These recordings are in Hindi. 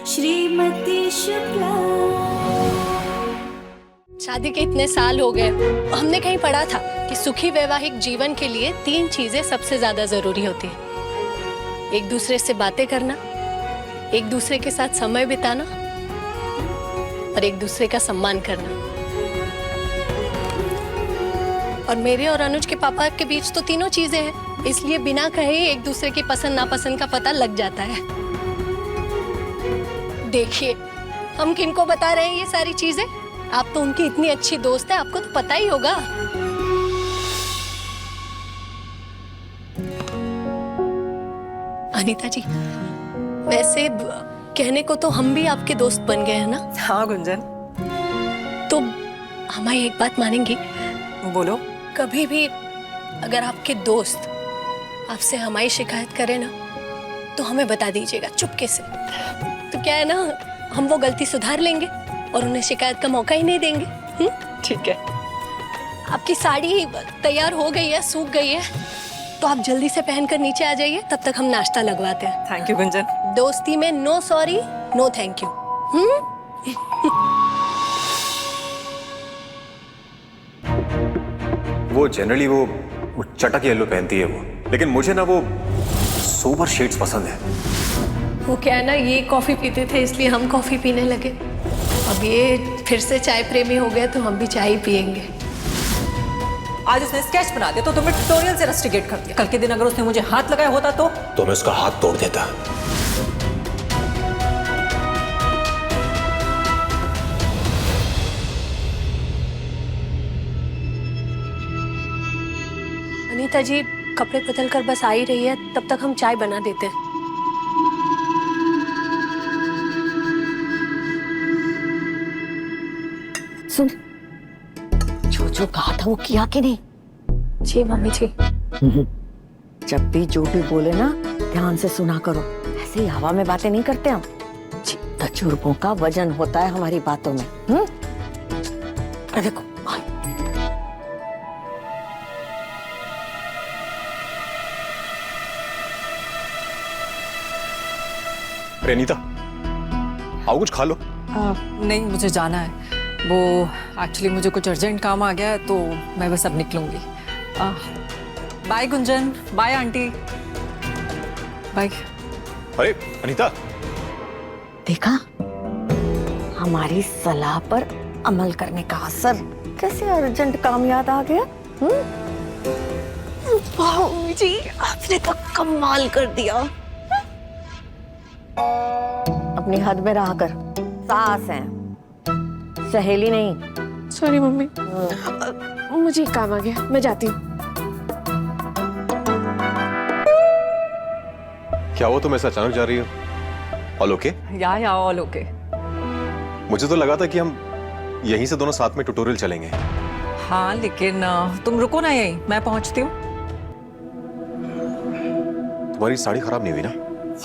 श्रीमती शुक्ला। शादी के इतने साल हो गए, हमने कहीं पढ़ा था कि सुखी वैवाहिक जीवन के लिए 3 चीजें सबसे ज्यादा जरूरी होती है। एक दूसरे से बातें करना, एक दूसरे के साथ समय बिताना और एक दूसरे का सम्मान करना। और मेरे और अनुज के पापा के बीच तो तीनों चीजें हैं, इसलिए बिना कहे एक दूसरे की पसंद नापसंद का पता लग जाता है। देखिए, हम किनको बता रहे हैं ये सारी चीजें? आप तो उनकी इतनी अच्छी दोस्त है, आपको तो पता ही होगा। अनीता जी, वैसे कहने को तो हम भी आपके दोस्त बन गए हैं ना? हाँ गुंजन। तो हमारी एक बात मानेंगी? बोलो। कभी भी अगर आपके दोस्त आपसे हमारी शिकायत करें ना, तो हमें बता दीजिएगा चुपके से। तो क्या है ना, हम वो गलती सुधार लेंगे और उन्हें शिकायत का मौका ही नहीं देंगे। ठीक है। आपकी साड़ी तैयार हो गई है, सूख गई है, तो आप जल्दी से पहनकर नीचे आ जाइए, तब तक हम नाश्ता लगवाते हैं। Thank you Gunjan. दोस्ती में no sorry no thank you. वो जनरली वो चटक येलो पहनती है वो, लेकिन मुझे ना वो सोबर शेड्स पसंद है। वो क्या है ना, ये कॉफी पीते थे इसलिए हम कॉफी पीने लगे। अब ये फिर से चाय प्रेमी हो गया तो हम भी चाय ही पियेंगे। आज उसने स्केच बना दिया तो तुम्हें ट्यूटोरियल से रस्टिकेट कर दिया। कल के दिन अगर उसने मुझे हाथ लगाया होता तो मैं उसका हाथ तोड़ देता। अनीता जी कपड़े बदल कर बस आ ही रही है, तब तक हम चाय बना देते हैं। सुन, जो जो कहा था वो किया कि नहीं? जी मम्मी जी। जब भी जो भी बोले ना, ध्यान से सुना करो। ऐसे ही हवा में बातें नहीं करते हम। तजुर्बों का वजन होता है हमारी बातों में। अरे देखो, अरे अनीता, आओ कुछ खा लो। नहीं, मुझे जाना है। वो एक्चुअली मुझे कुछ अर्जेंट काम आ गया है तो मैं बस अब निकलूंगी। Bye Gunjan, bye aunty, bye. अरे अनीता, देखा हमारी सलाह पर अमल करने का असर। कैसे अर्जेंट काम याद आ गया? भाऊ जी, आपने तो कमाल कर दिया। अपनी हद में रहा कर। सास है, सहेली नहीं। सॉरी मम्मी, मुझे एक काम आ गया, मैं जाती हूँ। क्या हुआ, तुम ऐसा अचानक जा रही हो? All okay? या ऑल ओके। मुझे तो लगा था कि हम यहीं से दोनों साथ में ट्यूटोरियल चलेंगे। हाँ, लेकिन तुम रुको ना यहीं, मैं पहुंचती हूँ। तुम्हारी साड़ी खराब नहीं हुई ना?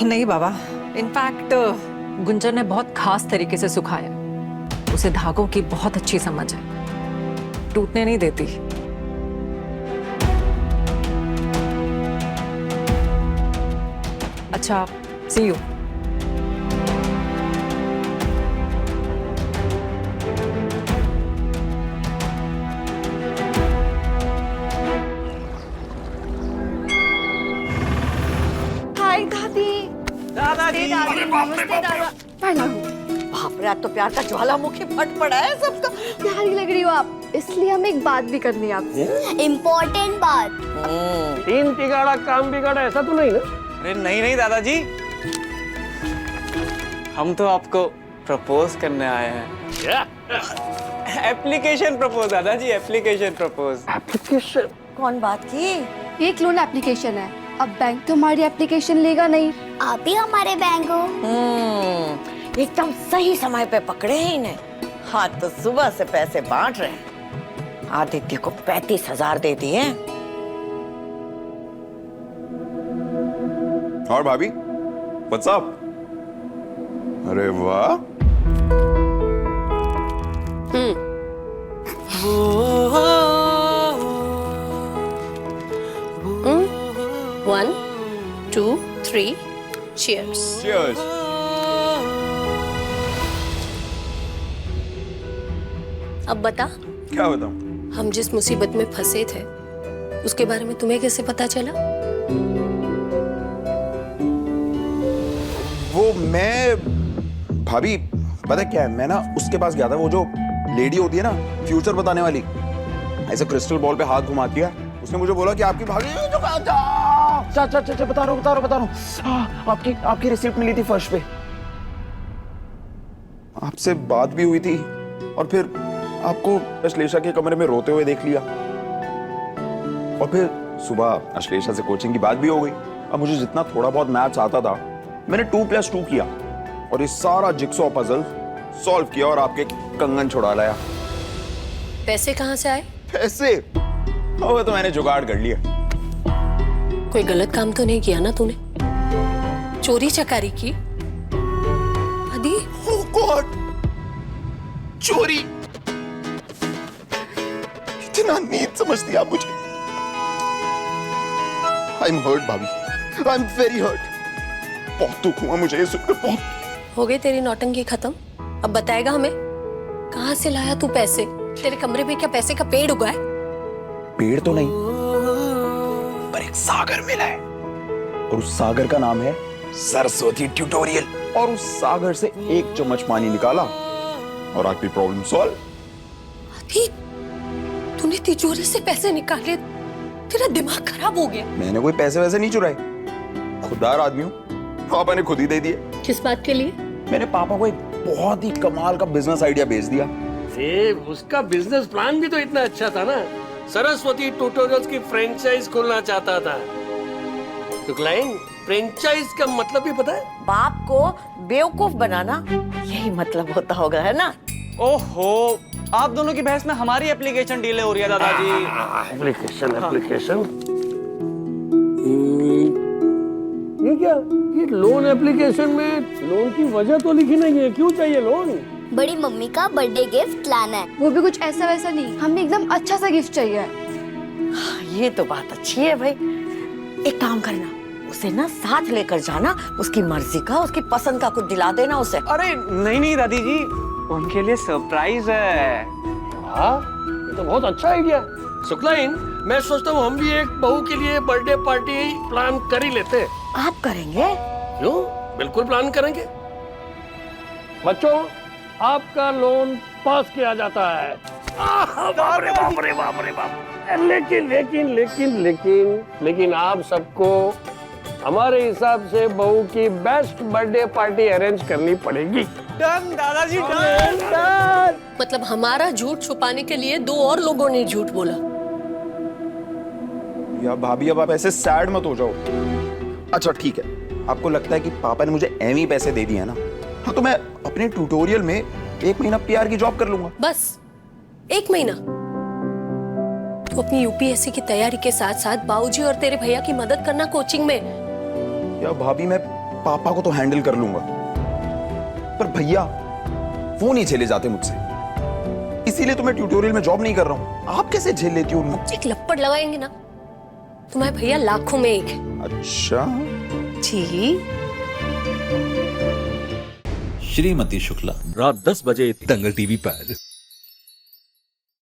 नहीं बाबा, इनफैक्ट गुंजन ने बहुत खास तरीके से सुखाया। उसे धागों की बहुत अच्छी समझ है, टूटने नहीं देती। अच्छा, सी यू। हाय दादी। दादाजी, नमस्ते दादा। प्रणाम। बाप रे, आज तो प्यार का ज्वालामुखी फट पड़ा है सबका। प्यारी लग रही हो आप, इसलिए हमें एक बात भी करनी है आपसे। इम्पोर्टेंट बात। 3 तिगाड़ा काम बिगाड़ा, ऐसा तो नहीं ना? अरे नहीं नहीं दादाजी, हम तो आपको प्रपोज करने आए हैं। एप्लीकेशन प्रपोज दादाजी, एप्लीकेशन प्रपोज। एप्लीकेशन? कौन बात की? ये एक लोन एप्लीकेशन है, अब बैंक तो हमारी एप्लीकेशन लेगा नहीं। आप ही हमारे बैंक हो। एकदम सही समय पे पकड़े हैं इन्हें। हाँ, तो सुबह से पैसे बांट रहे हैं। आदित्य को 35,000 दे दिए। और भाभी, व्हाट्स अप? अरे वाह। One, two, three, cheers. Cheers. अब बता, क्या बताऊं? हम जिस मुसीबत में फंसे थे उसके बारे में तुम्हें कैसे पता चला? वो मैं भाभी पता क्या है, मैं ना उसके पास गया था, वो जो लेडी होती है ना फ्यूचर बताने वाली, ऐसे क्रिस्टल बॉल पे हाथ घुमा दिया। उसने मुझे बोला कि आपकी भाभी बता रहा हूँ आपकी रिसिप्ट मिली थी फर्श पे, आपसे बात भी हुई थी और फिर आपको अश्लेषा के कमरे में रोते हुए देख लिया और फिर सुबह अश्लेषा से कोचिंग की बात भी हो गई। अब मुझे जितना थोड़ा बहुत मैथ्स आता था मैंने 2+2 किया और ये सारा जिक्सॉ पजल सॉल्व किया और आपके कंगन छुड़ा लाया। पैसे कहाँ से आए? पैसे वो तो मैंने जुगाड़ कर लिया। कोई गलत काम तो नहीं किया ना तूने? चोरी चकारी की? आदि? Oh God! चोरी? इतना नीच समझती आप मुझे? I'm hurt भाभी, I'm very hurt। बहुत दुख हुआ मुझे ये सुनकर, बहुत। हो गई तेरी नौटंकी खत्म? अब बताएगा हमें कहाँ से लाया तू पैसे? तेरे कमरे में क्या पैसे का पेड़ उगा है? पेड़ तो नहीं, पर एक सागर मिला है और उस सागर का नाम है सरस्वती ट्यूटोरियल। और उस सागर से 1 चम्मच पानी निकाला और आपकी प्रॉब्लम सॉल्व। अभी तूने तिजोरी से पैसे निकाले? तेरा दिमाग खराब हो गया। मैंने कोई पैसे वैसे नहीं चुराए, खुददार आदमी हूँ, पापा ने खुद ही दे दिए। किस बात के लिए? मैंने पापा को एक बहुत ही कमाल का बिजनेस आइडिया भेज दिया। उसका बिजनेस प्लान भी तो इतना अच्छा था ना, सरस्वती ट्यूटोरियल्स की फ्रेंचाइज खोलना चाहता था। तो क्लाइंट, फ्रेंचाइज का मतलब भी पता है? बाप को बेवकूफ बनाना, यही मतलब होता होगा, है ना? ओहो, आप दोनों की बहस में हमारी एप्लीकेशन डीले हो रही है दादाजी। एप्लीकेशन ये क्या? ये लोन एप्लीकेशन में लोन की वजह तो लिखी नहीं है, क्यों चाहिए लोन? बड़ी मम्मी का बर्थडे गिफ्ट लाना है। वो भी कुछ ऐसा वैसा नहीं, हमें एकदम अच्छा सा गिफ्ट चाहिए। ये तो बात अच्छी है भाई। एक काम करना, उसे ना साथ लेकर जाना, उसकी मर्जी का, उसकी पसंद का कुछ दिला देना उसे। अरे नहीं दादी जी, उनके लिए सरप्राइज है। हाँ, ये तो बहुत अच्छा आइडिया। सुक्लाइन, मैं सोचता हूँ हम भी एक बहू के लिए बर्थडे पार्टी प्लान कर ही लेते। आप करेंगे? क्यों? बिल्कुल प्लान करेंगे। बच्चों, आपका लोन पास किया जाता है। बाप रे बाप रे बाप रे बाप। लेकिन आप सबको हमारे हिसाब से बहू की बेस्ट बर्थडे पार्टी अरेंज करनी पड़ेगी। डन दादाजी, डन। मतलब हमारा झूठ छुपाने के लिए 2 और लोगों ने झूठ बोला। या भाभी अब आप ऐसे सैड मत हो जाओ। अच्छा ठीक है, आपको लगता है कि पापा ने मुझे एम ही पैसे दे दिए हैं ना, हाँ तो मैं अपने ट्यूटोरियल में 1 महीना पीआर की जॉब कर लूंगा। बस 1 महीना? तो अपनी यूपीएससी की तैयारी के साथ साथ बाबूजी और तेरे भैया की मदद करना कोचिंग में। या भाभी मैं पापा को तो हैंडल कर लूंगा, पर भैया वो नहीं झेले जाते मुझसे, इसीलिए तो मैं ट्यूटोरियल में जॉब नहीं कर रहा हूँ। आप कैसे झेल लेती हो उनको? एक लपड़ लगाएंगे ना, तुम्हारे भैया लाखों में एक है। अच्छा जी। श्रीमती शुक्ला, रात 10 बजे दंगल टीवी पर।